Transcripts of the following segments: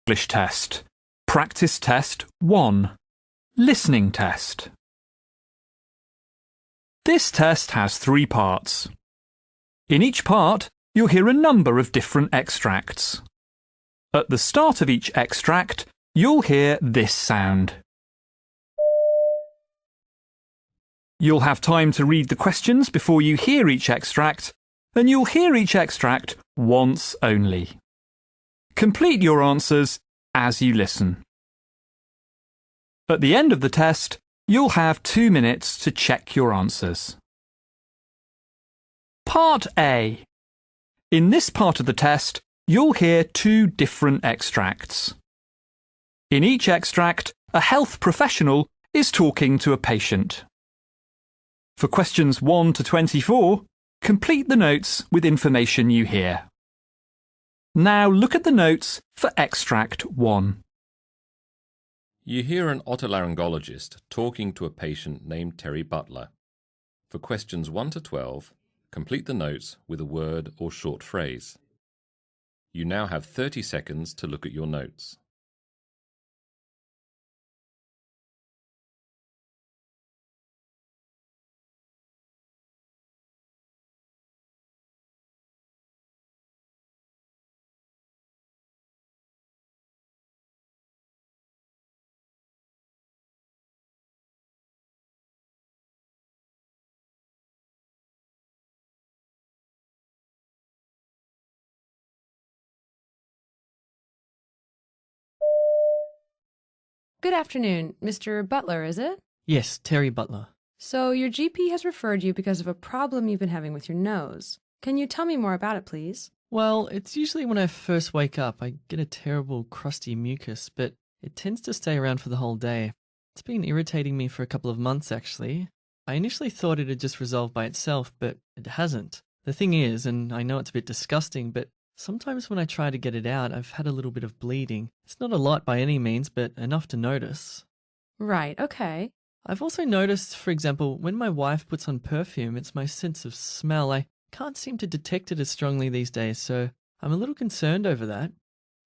English test. Practice test 1. Listening test. This test has 3 parts. In each part, you'll hear a number of different extracts. At the start of each extract, you'll hear this sound. You'll have time to read the questions before you hear each extract, and you'll hear each extract once only. Complete your answers as you listen. At the end of the test, you'll have 2 minutes to check your answers. Part A. In this part of the test, you'll hear 2 different extracts. In each extract, a health professional is talking to a patient. For questions 1 to 24, complete the notes with information you hear. Now look at the notes for extract 1. You hear an otolaryngologist talking to a patient named Terry Butler. For questions 1 to 12, complete the notes with a word or short phrase. You now have 30 seconds to look at your notes. Good afternoon. Mr. Butler, is it? Yes, Terry Butler. So your GP has referred you because of a problem you've been having with your nose. Can you tell me more about it, please? Well, it's usually when I first wake up, I get a terrible crusty mucus, but it tends to stay around for the whole day. It's been irritating me for a couple of months, actually. I initially thought it had just resolved by itself, but it hasn't. The thing is, and I know it's a bit disgusting, but sometimes when I try to get it out, I've had a little bit of bleeding. It's not a lot by any means, but enough to notice. Right, okay. I've also noticed, for example, when my wife puts on perfume, it's my sense of smell. I can't seem to detect it as strongly these days, so I'm a little concerned over that.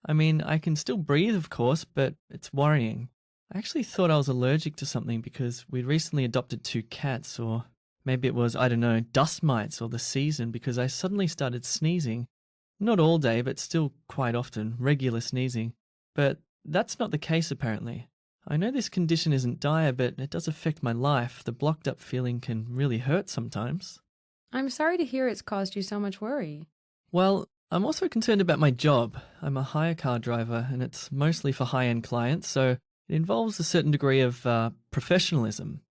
I mean, I can still breathe, of course, but it's worrying. I actually thought I was allergic to something because we'd recently adopted 2 cats, or maybe it was, I don't know, dust mites or the season, because I suddenly started sneezing. Not all day, but still quite often, regular sneezing. But that's not the case, apparently. I know this condition isn't dire, but it does affect my life. The blocked up feeling can really hurt sometimes. I'm sorry to hear it's caused you so much worry. Well, I'm also concerned about my job. I'm a hire car driver, and it's mostly for high-end clients, so it involves a certain degree of professionalism.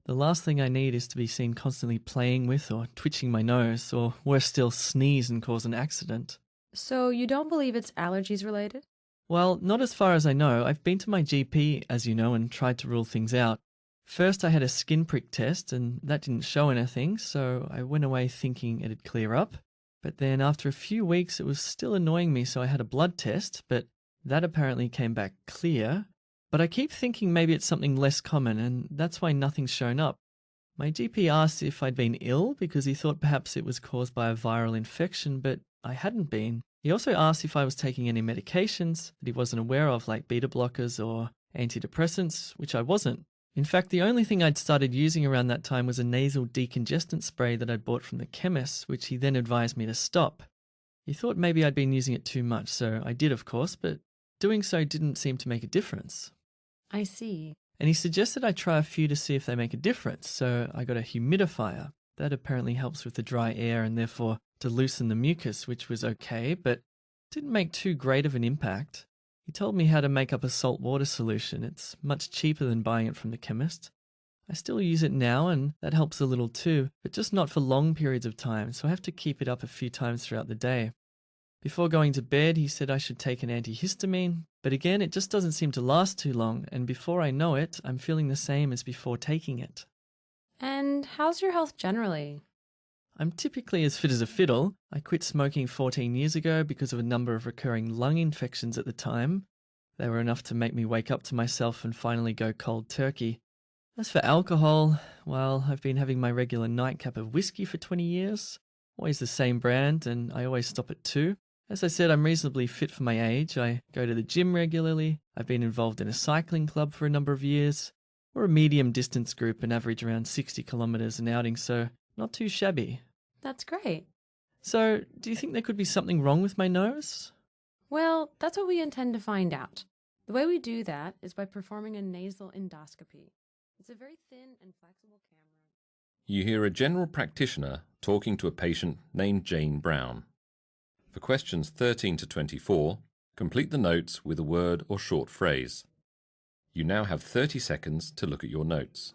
The last thing I need is to be seen constantly playing with or twitching my nose, or worse still, sneeze and cause an accident. So you don't believe it's allergies related? Well, not as far as I know. I've been to my GP, as you know, and tried to rule things out. First I had a skin prick test, and that didn't show anything, so I went away thinking it'd clear up. But then after a few weeks it was still annoying me, so I had a blood test, but that apparently came back clear. But I keep thinking maybe it's something less common, and that's why nothing's shown up. My GP asked if I'd been ill because he thought perhaps it was caused by a viral infection, but I hadn't been. He also asked if I was taking any medications that he wasn't aware of, like beta blockers or antidepressants, which I wasn't. In fact, the only thing I'd started using around that time was a nasal decongestant spray that I'd bought from the chemist, which he then advised me to stop. He thought maybe I'd been using it too much, so I did, of course, but doing so didn't seem to make a difference. I see. And he suggested I try a few to see if they make a difference, so I got a humidifier. That apparently helps with the dry air and therefore to loosen the mucus, which was okay, but didn't make too great of an impact. He told me how to make up a salt water solution. It's much cheaper than buying it from the chemist. I still use it now, and that helps a little too, but just not for long periods of time, so I have to keep it up a few times throughout the day. Before going to bed, he said I should take an antihistamine, but again, it just doesn't seem to last too long, and before I know it, I'm feeling the same as before taking it. And how's your health generally? I'm typically as fit as a fiddle. I quit smoking 14 years ago because of a number of recurring lung infections at the time. They were enough to make me wake up to myself and finally go cold turkey. As for alcohol, well, I've been having my regular nightcap of whiskey for 20 years. Always the same brand, and I always stop at 2. As I said, I'm reasonably fit for my age. I go to the gym regularly. I've been involved in a cycling club for a number of years. We're a medium distance group and average around 60 kilometres an outing, so not too shabby. That's great. So, do you think there could be something wrong with my nose? Well, that's what we intend to find out. The way we do that is by performing a nasal endoscopy. It's a very thin and flexible camera. You hear a general practitioner talking to a patient named Jane Brown. For questions 13 to 24, complete the notes with a word or short phrase. You now have 30 seconds to look at your notes.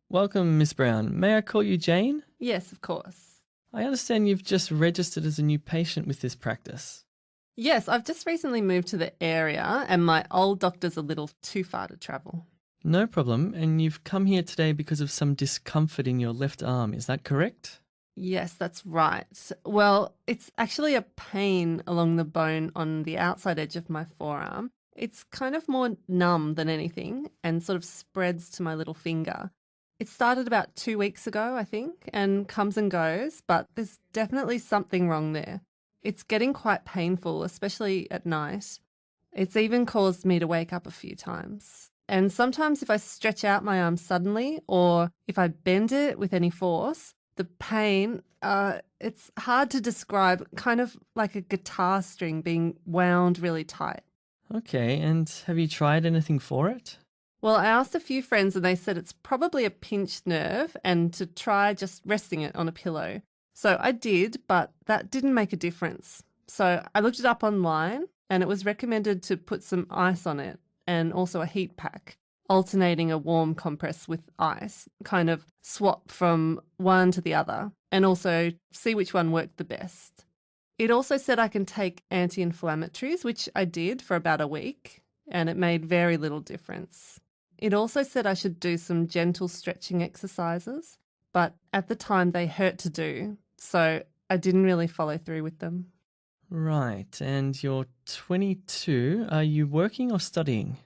Welcome, Miss Brown. May I call you Jane? Yes, of course. I understand you've just registered as a new patient with this practice. Yes, I've just recently moved to the area and my old doctor's a little too far to travel. No problem, and you've come here today because of some discomfort in your left arm, is that correct? Yes, that's right. Well, it's actually a pain along the bone on the outside edge of my forearm. It's kind of more numb than anything and sort of spreads to my little finger. It started about 2 weeks ago, I think, and comes and goes, but there's definitely something wrong there. It's getting quite painful, especially at night. It's even caused me to wake up a few times. And sometimes if I stretch out my arm suddenly or if I bend it with any force, the pain, it's hard to describe, kind of like a guitar string being wound really tight. Okay, and have you tried anything for it? Well, I asked a few friends and they said it's probably a pinched nerve and to try just resting it on a pillow. So I did, but that didn't make a difference. So I looked it up online and it was recommended to put some ice on it and also a heat pack, alternating a warm compress with ice, kind of swap from one to the other and also see which one worked the best. It also said I can take anti-inflammatories, which I did for about a week, and it made very little difference. It also said I should do some gentle stretching exercises, but at the time they hurt to do, so I didn't really follow through with them. Right, and you're 22. Are you working or studying?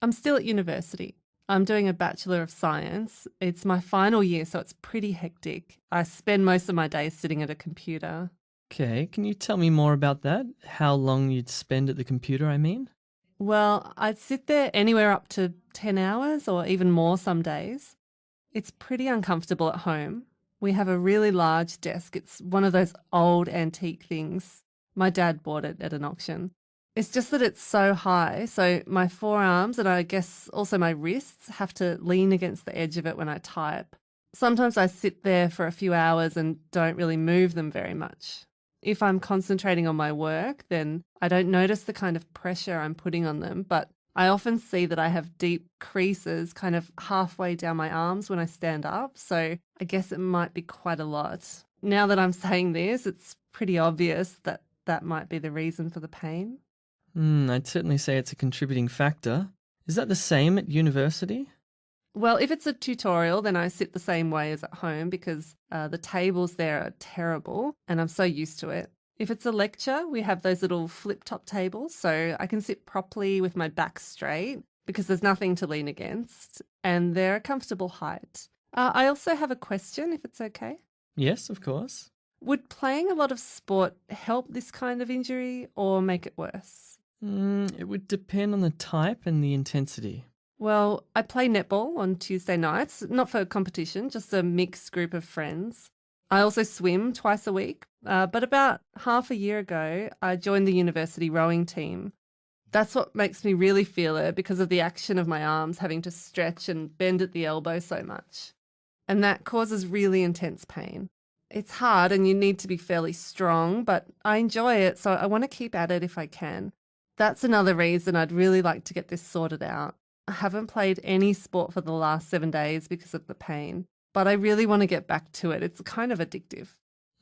I'm still at university. I'm doing a Bachelor of Science. It's my final year, so it's pretty hectic. I spend most of my days sitting at a computer. Okay, can you tell me more about that? How long you'd spend at the computer, I mean? Well, I'd sit there anywhere up to 10 hours or even more some days. It's pretty uncomfortable at home. We have a really large desk. It's one of those old antique things. My dad bought it at an auction. It's just that it's so high, so my forearms and I guess also my wrists have to lean against the edge of it when I type. Sometimes I sit there for a few hours and don't really move them very much. If I'm concentrating on my work, then I don't notice the kind of pressure I'm putting on them, but I often see that I have deep creases kind of halfway down my arms when I stand up, so I guess it might be quite a lot. Now that I'm saying this, it's pretty obvious that that might be the reason for the pain. I'd certainly say it's a contributing factor. Is that the same at university? Well, if it's a tutorial, then I sit the same way as at home because the tables there are terrible and I'm so used to it. If it's a lecture, we have those little flip-top tables so I can sit properly with my back straight because there's nothing to lean against and they're a comfortable height. I also have a question, if it's okay. Yes, of course. Would playing a lot of sport help this kind of injury or make it worse? It would depend on the type and the intensity. Well, I play netball on Tuesday nights, not for a competition, just a mixed group of friends. I also swim twice a week, but about half a year ago, I joined the university rowing team. That's what makes me really feel it because of the action of my arms having to stretch and bend at the elbow so much. And that causes really intense pain. It's hard and you need to be fairly strong, but I enjoy it, so I want to keep at it if I can. That's another reason I'd really like to get this sorted out. I haven't played any sport for the last 7 days because of the pain, but I really want to get back to it. It's kind of addictive.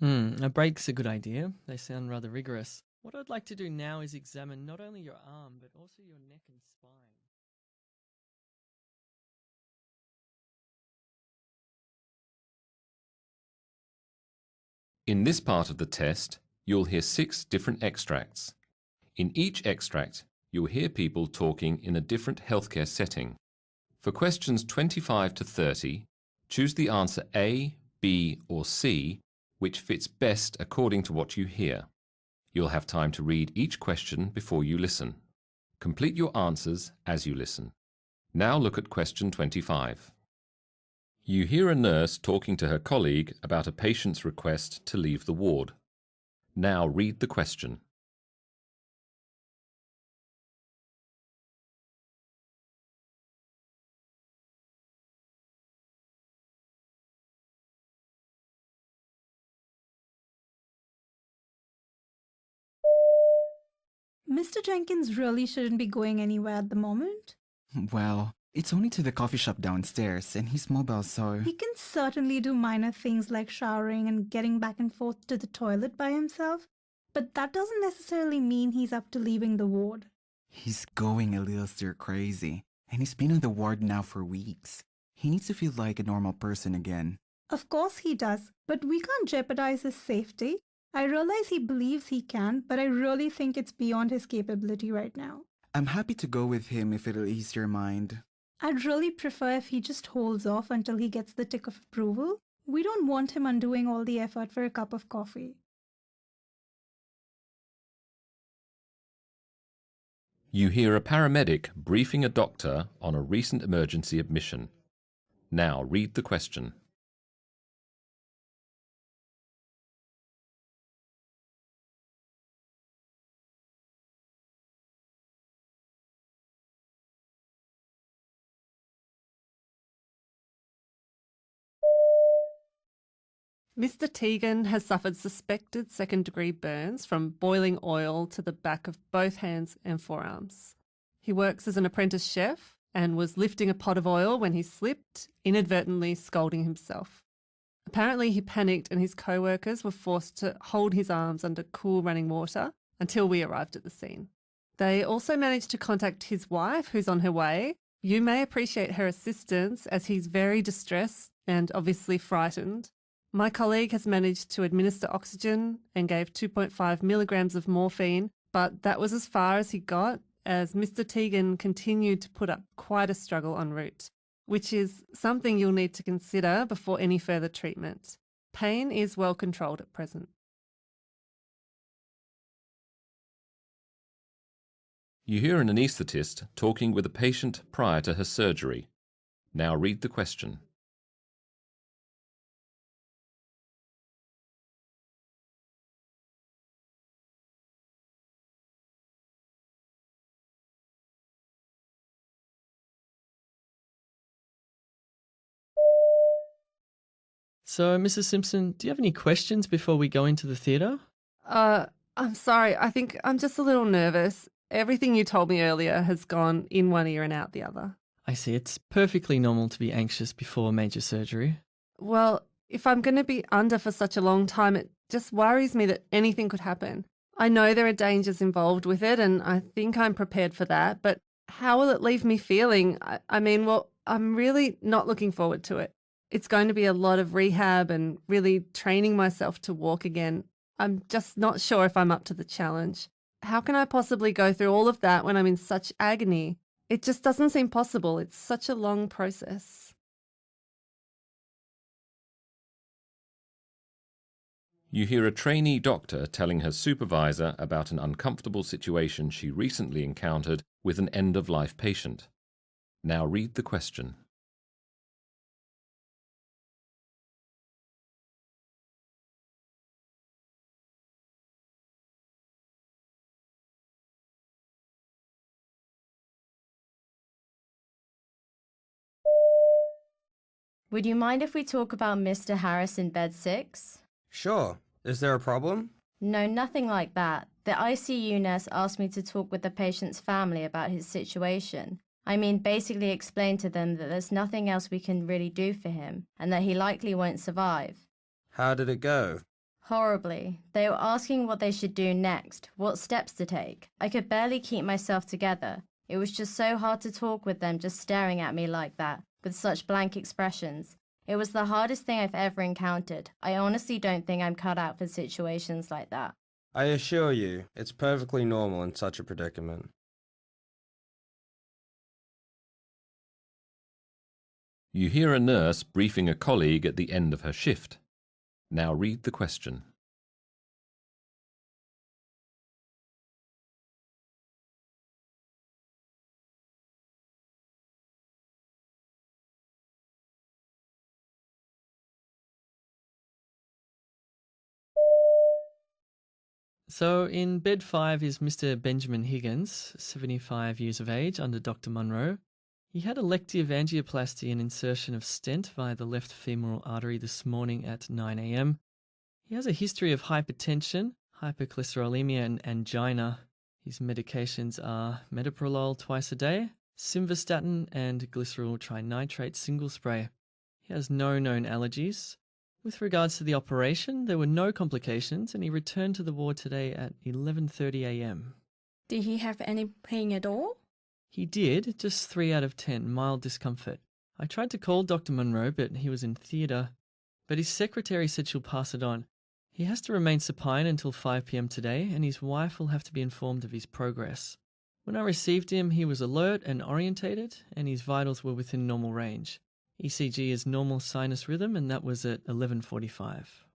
A break's a good idea. They sound rather rigorous. What I'd like to do now is examine not only your arm, but also your neck and spine. In this part of the test, you'll hear 6 different extracts. In each extract, you'll hear people talking in a different healthcare setting. For questions 25 to 30, choose the answer A, B, or C, which fits best according to what you hear. You'll have time to read each question before you listen. Complete your answers as you listen. Now look at question 25. You hear a nurse talking to her colleague about a patient's request to leave the ward. Now read the question. Mr. Jenkins really shouldn't be going anywhere at the moment. Well, it's only to the coffee shop downstairs, and he's mobile, so... He can certainly do minor things like showering and getting back and forth to the toilet by himself, but that doesn't necessarily mean he's up to leaving the ward. He's going a little stir-crazy, and he's been on the ward now for weeks. He needs to feel like a normal person again. Of course he does, but we can't jeopardize his safety. I realize he believes he can, but I really think it's beyond his capability right now. I'm happy to go with him if it'll ease your mind. I'd really prefer if he just holds off until he gets the tick of approval. We don't want him undoing all the effort for a cup of coffee. You hear a paramedic briefing a doctor on a recent emergency admission. Now read the question. Mr. Tegan has suffered suspected second-degree burns from boiling oil to the back of both hands and forearms. He works as an apprentice chef and was lifting a pot of oil when he slipped, inadvertently scalding himself. Apparently he panicked and his co-workers were forced to hold his arms under cool running water until we arrived at the scene. They also managed to contact his wife, who's on her way. You may appreciate her assistance as he's very distressed and obviously frightened. My colleague has managed to administer oxygen and gave 2.5 milligrams of morphine, but that was as far as he got, as Mr. Tegan continued to put up quite a struggle en route, which is something you'll need to consider before any further treatment. Pain is well controlled at present. You hear an anaesthetist talking with a patient prior to her surgery. Now read the question. So, Mrs. Simpson, do you have any questions before we go into the theatre? I'm sorry, I think I'm just a little nervous. Everything you told me earlier has gone in one ear and out the other. I see, it's perfectly normal to be anxious before major surgery. Well, if I'm going to be under for such a long time, it just worries me that anything could happen. I know there are dangers involved with it, and I think I'm prepared for that, but how will it leave me feeling? I mean, well, I'm really not looking forward to it. It's going to be a lot of rehab and really training myself to walk again. I'm just not sure if I'm up to the challenge. How can I possibly go through all of that when I'm in such agony? It just doesn't seem possible. It's such a long process. You hear a trainee doctor telling her supervisor about an uncomfortable situation she recently encountered with an end-of-life patient. Now read the question. Would you mind if we talk about Mr. Harris in bed 6? Sure. Is there a problem? No, nothing like that. The ICU nurse asked me to talk with the patient's family about his situation. I mean, basically explain to them that there's nothing else we can really do for him and that he likely won't survive. How did it go? Horribly. They were asking what they should do next, what steps to take. I could barely keep myself together. It was just so hard to talk with them just staring at me like that, with such blank expressions. It was the hardest thing I've ever encountered. I honestly don't think I'm cut out for situations like that. I assure you, it's perfectly normal in such a predicament. You hear a nurse briefing a colleague at the end of her shift. Now read the question. So in bed 5 is Mr. Benjamin Higgins, 75 years of age, under Dr. Munro. He had elective angioplasty and insertion of stent via the left femoral artery this morning at 9 a.m. He has a history of hypertension, hypercholesterolemia and angina. His medications are metoprolol twice a day, simvastatin and glycerol trinitrate single spray. He has no known allergies. With regards to the operation, there were no complications and he returned to the ward today at 11:30 a.m. Did he have any pain at all? He did, just 3 out of 10, mild discomfort. I tried to call Dr. Munro, but he was in theatre. But his secretary said she'll pass it on. He has to remain supine until 5 p.m. today, and his wife will have to be informed of his progress. When I received him, he was alert and orientated, and his vitals were within normal range. ECG is normal sinus rhythm, and that was at 11:45.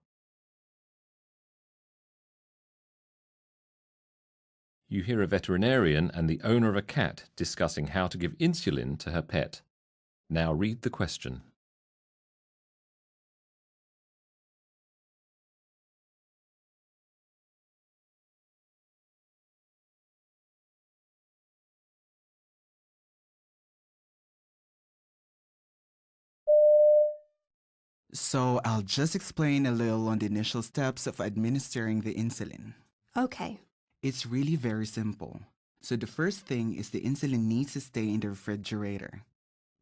You hear a veterinarian and the owner of a cat discussing how to give insulin to her pet. Now read the question. So I'll just explain a little on the initial steps of administering the insulin. Okay. It's really very simple. So the first thing is the insulin needs to stay in the refrigerator.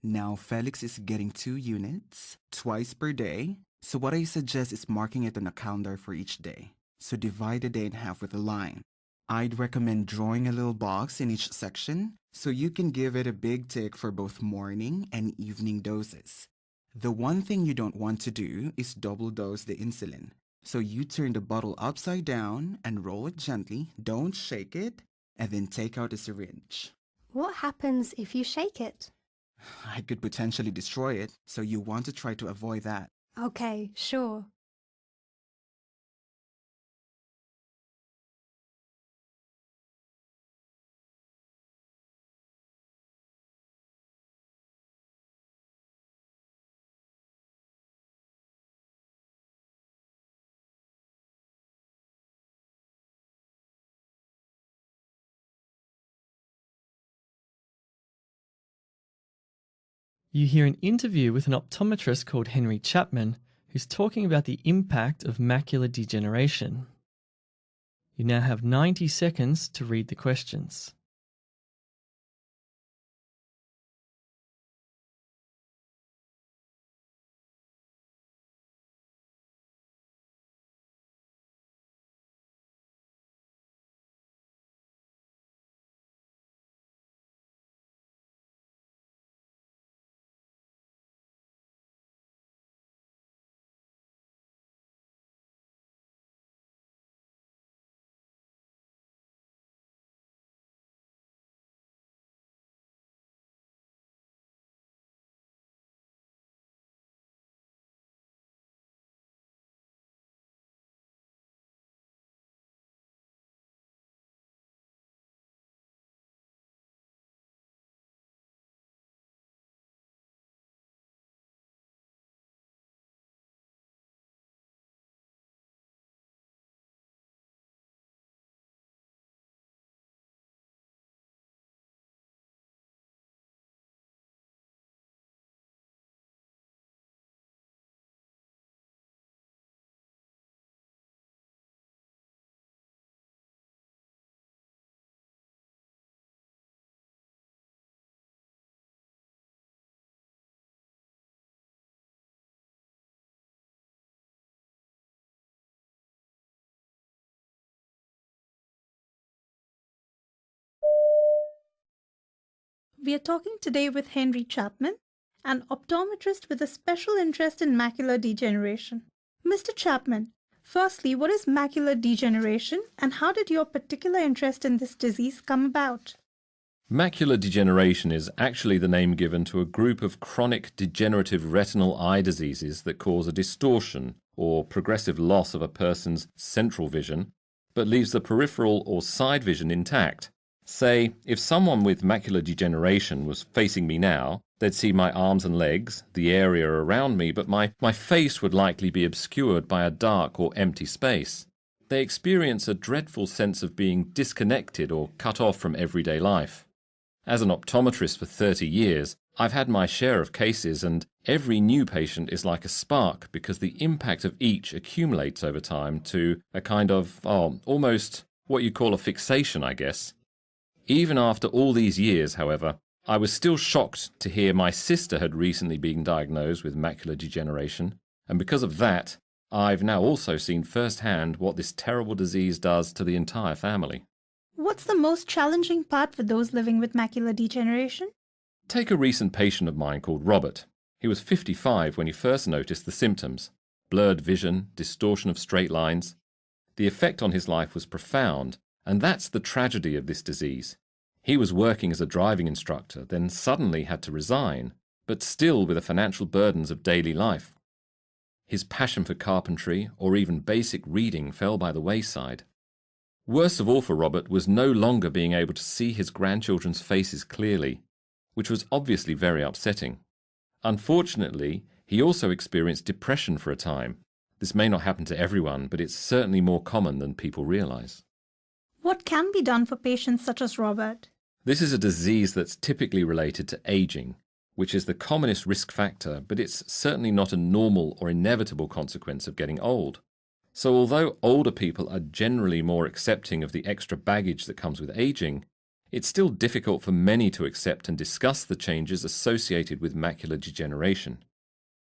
Now Felix is getting 2 units, twice per day. So what I suggest is marking it on a calendar for each day. So divide the day in half with a line. I'd recommend drawing a little box in each section so you can give it a big tick for both morning and evening doses. The one thing you don't want to do is double dose the insulin. So you turn the bottle upside down and roll it gently, don't shake it, and then take out the syringe. What happens if you shake it? I could potentially destroy it, so you want to try to avoid that. Okay, sure. You hear an interview with an optometrist called Henry Chapman, who's talking about the impact of macular degeneration. You now have 90 seconds to read the questions. We are talking today with Henry Chapman, an optometrist with a special interest in macular degeneration. Mr. Chapman, firstly, what is macular degeneration and how did your particular interest in this disease come about? Macular degeneration is actually the name given to a group of chronic degenerative retinal eye diseases that cause a distortion or progressive loss of a person's central vision, but leaves the peripheral or side vision intact. Say, if someone with macular degeneration was facing me now, they'd see my arms and legs, the area around me, but my face would likely be obscured by a dark or empty space. They experience a dreadful sense of being disconnected or cut off from everyday life. As an optometrist for 30 years, I've had my share of cases, and every new patient is like a spark because the impact of each accumulates over time to a kind of, almost what you call a fixation, I guess. Even after all these years, however, I was still shocked to hear my sister had recently been diagnosed with macular degeneration, and because of that, I've now also seen firsthand what this terrible disease does to the entire family. What's the most challenging part for those living with macular degeneration? Take a recent patient of mine called Robert. He was 55 when he first noticed the symptoms: blurred vision, distortion of straight lines. The effect on his life was profound, and that's the tragedy of this disease. He was working as a driving instructor, then suddenly had to resign, but still with the financial burdens of daily life. His passion for carpentry or even basic reading fell by the wayside. Worst of all for Robert was no longer being able to see his grandchildren's faces clearly, which was obviously very upsetting. Unfortunately, he also experienced depression for a time. This may not happen to everyone, but it's certainly more common than people realize. What can be done for patients such as Robert? This is a disease that's typically related to aging, which is the commonest risk factor, but it's certainly not a normal or inevitable consequence of getting old. So although older people are generally more accepting of the extra baggage that comes with aging, it's still difficult for many to accept and discuss the changes associated with macular degeneration.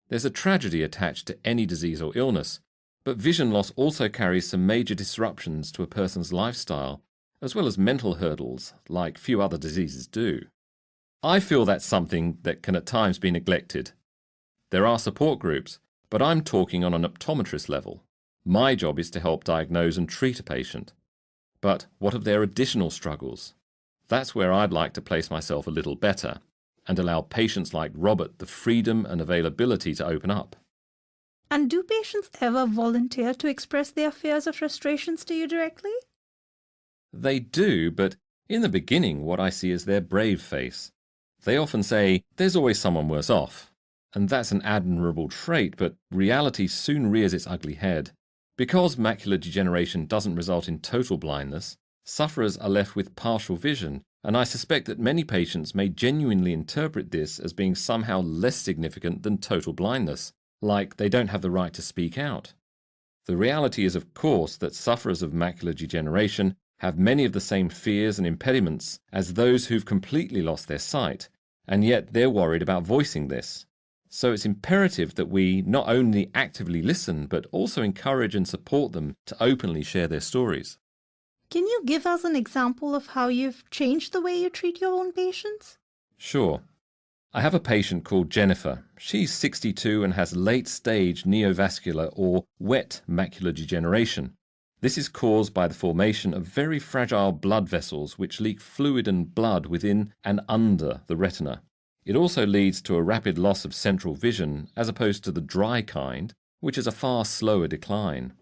There's a tragedy attached to any disease or illness, but vision loss also carries some major disruptions to a person's lifestyle, as well as mental hurdles, like few other diseases do. I feel that's something that can at times be neglected. There are support groups, but I'm talking on an optometrist level. My job is to help diagnose and treat a patient. But what of their additional struggles? That's where I'd like to place myself a little better and allow patients like Robert the freedom and availability to open up. And do patients ever volunteer to express their fears or frustrations to you directly? They do, but in the beginning what I see is their brave face. They often say, "There's always someone worse off." And that's an admirable trait, but reality soon rears its ugly head. Because macular degeneration doesn't result in total blindness, sufferers are left with partial vision, and I suspect that many patients may genuinely interpret this as being somehow less significant than total blindness, like they don't have the right to speak out. The reality is, of course, that sufferers of macular degeneration have many of the same fears and impediments as those who've completely lost their sight, and yet they're worried about voicing this. So it's imperative that we not only actively listen, but also encourage and support them to openly share their stories. Can you give us an example of how you've changed the way you treat your own patients? Sure. I have a patient called Jennifer. She's 62 and has late-stage neovascular or wet macular degeneration. This is caused by the formation of very fragile blood vessels which leak fluid and blood within and under the retina. It also leads to a rapid loss of central vision as opposed to the dry kind, which is a far slower decline.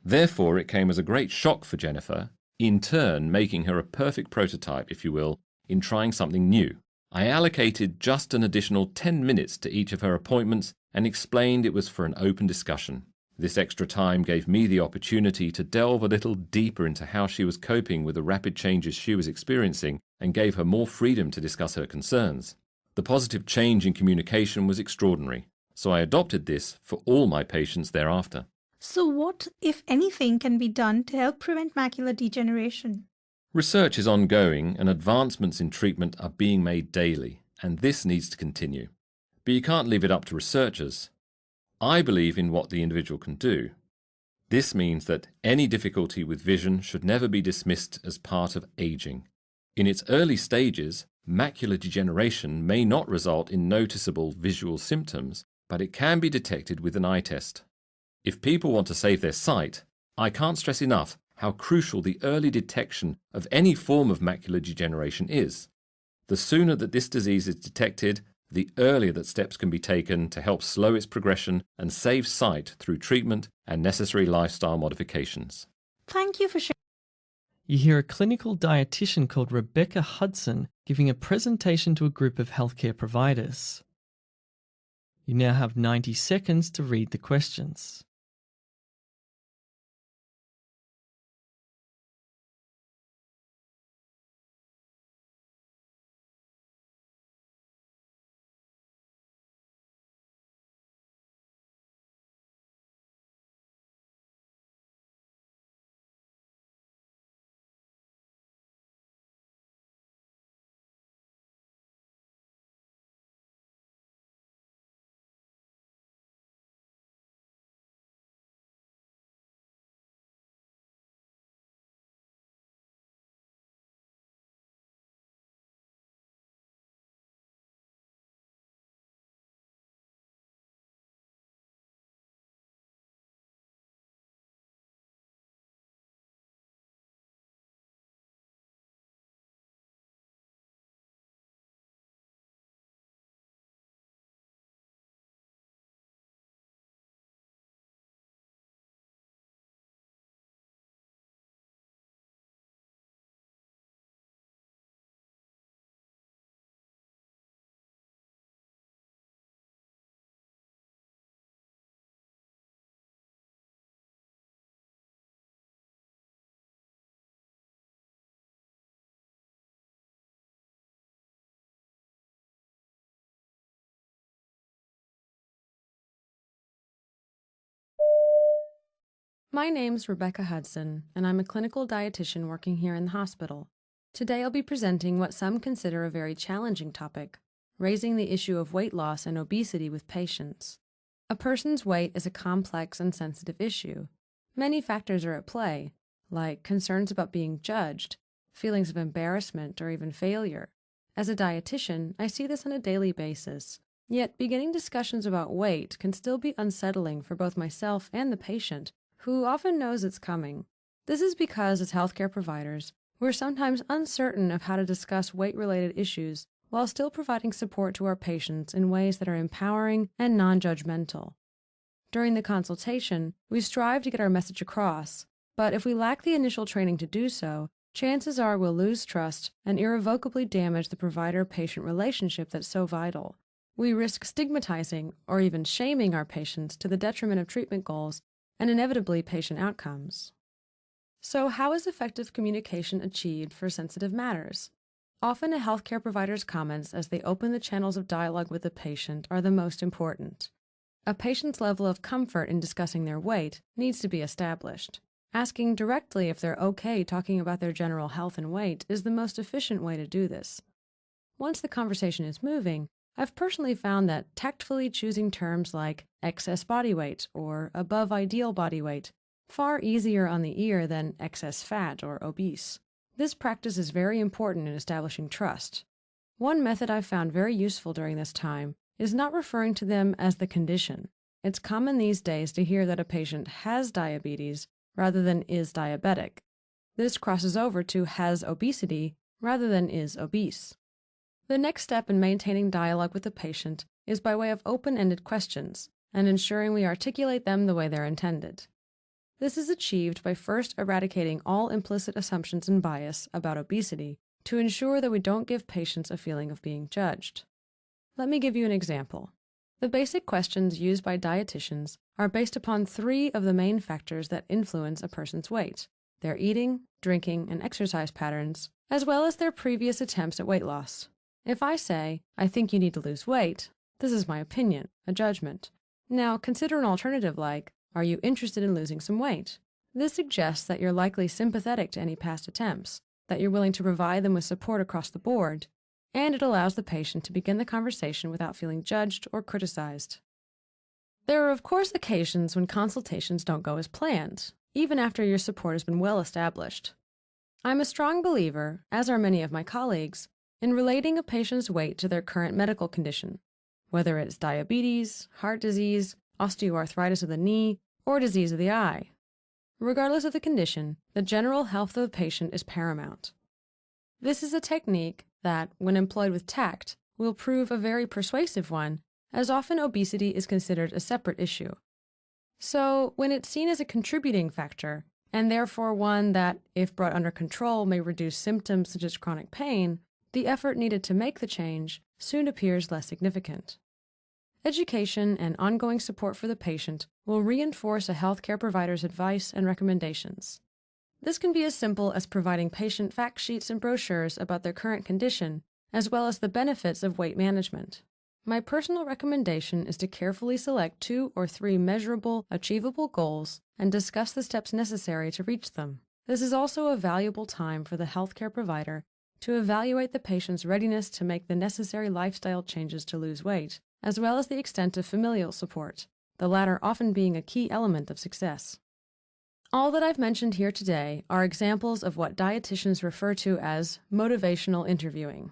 Therefore, it came as a great shock for Jennifer, in turn making her a perfect prototype, if you will, in trying something new. I allocated just an additional 10 minutes to each of her appointments and explained it was for an open discussion. This extra time gave me the opportunity to delve a little deeper into how she was coping with the rapid changes she was experiencing and gave her more freedom to discuss her concerns. The positive change in communication was extraordinary, so I adopted this for all my patients thereafter. So what, if anything, can be done to help prevent macular degeneration? Research is ongoing and advancements in treatment are being made daily, and this needs to continue. But you can't leave it up to researchers. I believe in what the individual can do. This means that any difficulty with vision should never be dismissed as part of aging. In its early stages, Macular degeneration may not result in noticeable visual symptoms, but it can be detected with an eye test. If people want to save their sight, I can't stress enough how crucial the early detection of any form of macular degeneration is. The sooner that this disease is detected, the earlier that steps can be taken to help slow its progression and save sight through treatment and necessary lifestyle modifications. Thank you for sharing. You hear a clinical dietitian called Rebecca Hudson giving a presentation to a group of healthcare providers. You now have 90 seconds to read the questions. My name's Rebecca Hudson, and I'm a clinical dietitian working here in the hospital. Today I'll be presenting what some consider a very challenging topic, raising the issue of weight loss and obesity with patients. A person's weight is a complex and sensitive issue. Many factors are at play, like concerns about being judged, feelings of embarrassment, or even failure. As a dietitian, I see this on a daily basis. Yet beginning discussions about weight can still be unsettling for both myself and the patient, who often knows it's coming. This is because, as healthcare providers, we're sometimes uncertain of how to discuss weight-related issues while still providing support to our patients in ways that are empowering and non-judgmental. During the consultation, we strive to get our message across, but if we lack the initial training to do so, chances are we'll lose trust and irrevocably damage the provider-patient relationship that's so vital. We risk stigmatizing or even shaming our patients to the detriment of treatment goals and inevitably patient outcomes. So how is effective communication achieved for sensitive matters? Often a healthcare provider's comments as they open the channels of dialogue with the patient are the most important. A patient's level of comfort in discussing their weight needs to be established. Asking directly if they're okay talking about their general health and weight is the most efficient way to do this. Once the conversation is moving, I've personally found that tactfully choosing terms like excess body weight or above ideal body weight far easier on the ear than excess fat or obese. This practice is very important in establishing trust. One method I've found very useful during this time is not referring to them as the condition. It's common these days to hear that a patient has diabetes rather than is diabetic. This crosses over to has obesity rather than is obese. The next step in maintaining dialogue with the patient is by way of open-ended questions and ensuring we articulate them the way they're intended. This is achieved by first eradicating all implicit assumptions and bias about obesity to ensure that we don't give patients a feeling of being judged. Let me give you an example. The basic questions used by dietitians are based upon 3 of the main factors that influence a person's weight: their eating, drinking, and exercise patterns, as well as their previous attempts at weight loss. If I say, I think you need to lose weight, this is my opinion, a judgment. Now consider an alternative like, are you interested in losing some weight? This suggests that you're likely sympathetic to any past attempts, that you're willing to provide them with support across the board, and it allows the patient to begin the conversation without feeling judged or criticized. There are of course occasions when consultations don't go as planned, even after your support has been well established. I'm a strong believer, as are many of my colleagues, in relating a patient's weight to their current medical condition, whether it's diabetes, heart disease, osteoarthritis of the knee, or disease of the eye. Regardless of the condition, the general health of the patient is paramount. This is a technique that, when employed with tact, will prove a very persuasive one, as often obesity is considered a separate issue. So, when it's seen as a contributing factor, and therefore one that, if brought under control, may reduce symptoms such as chronic pain, the effort needed to make the change soon appears less significant. Education and ongoing support for the patient will reinforce a healthcare provider's advice and recommendations. This can be as simple as providing patient fact sheets and brochures about their current condition, as well as the benefits of weight management. My personal recommendation is to carefully select 2 or 3 measurable, achievable goals and discuss the steps necessary to reach them. This is also a valuable time for the healthcare provider to evaluate the patient's readiness to make the necessary lifestyle changes to lose weight, as well as the extent of familial support, the latter often being a key element of success. All that I've mentioned here today are examples of what dietitians refer to as motivational interviewing.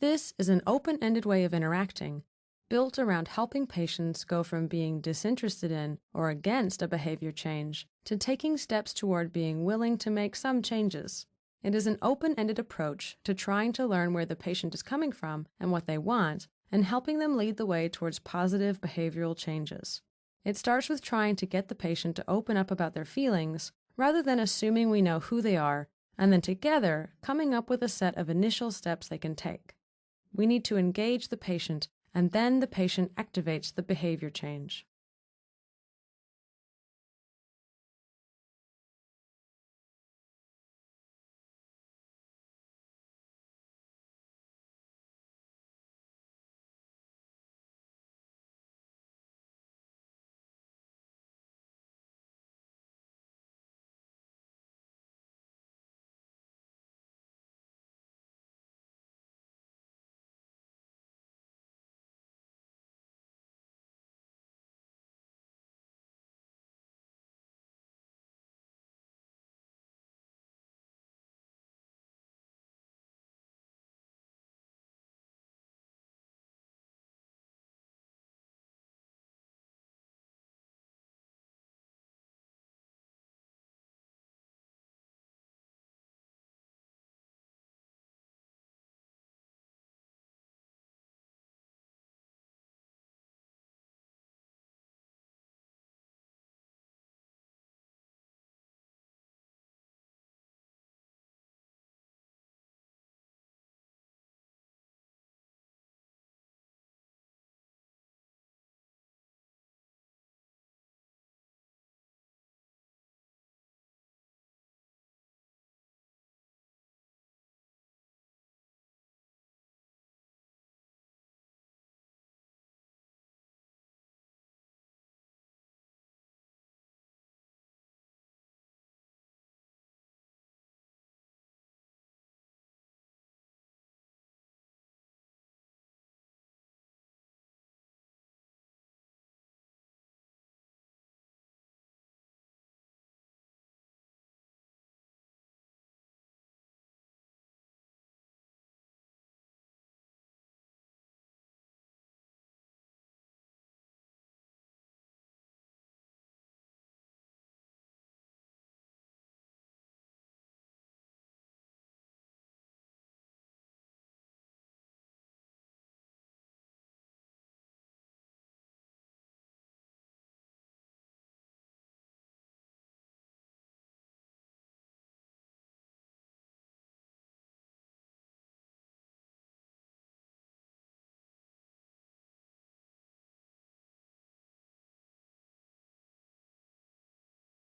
This is an open-ended way of interacting, built around helping patients go from being disinterested in or against a behavior change to taking steps toward being willing to make some changes. It is an open-ended approach to trying to learn where the patient is coming from and what they want, and helping them lead the way towards positive behavioral changes. It starts with trying to get the patient to open up about their feelings, rather than assuming we know who they are, and then together coming up with a set of initial steps they can take. We need to engage the patient, and then the patient activates the behavior change.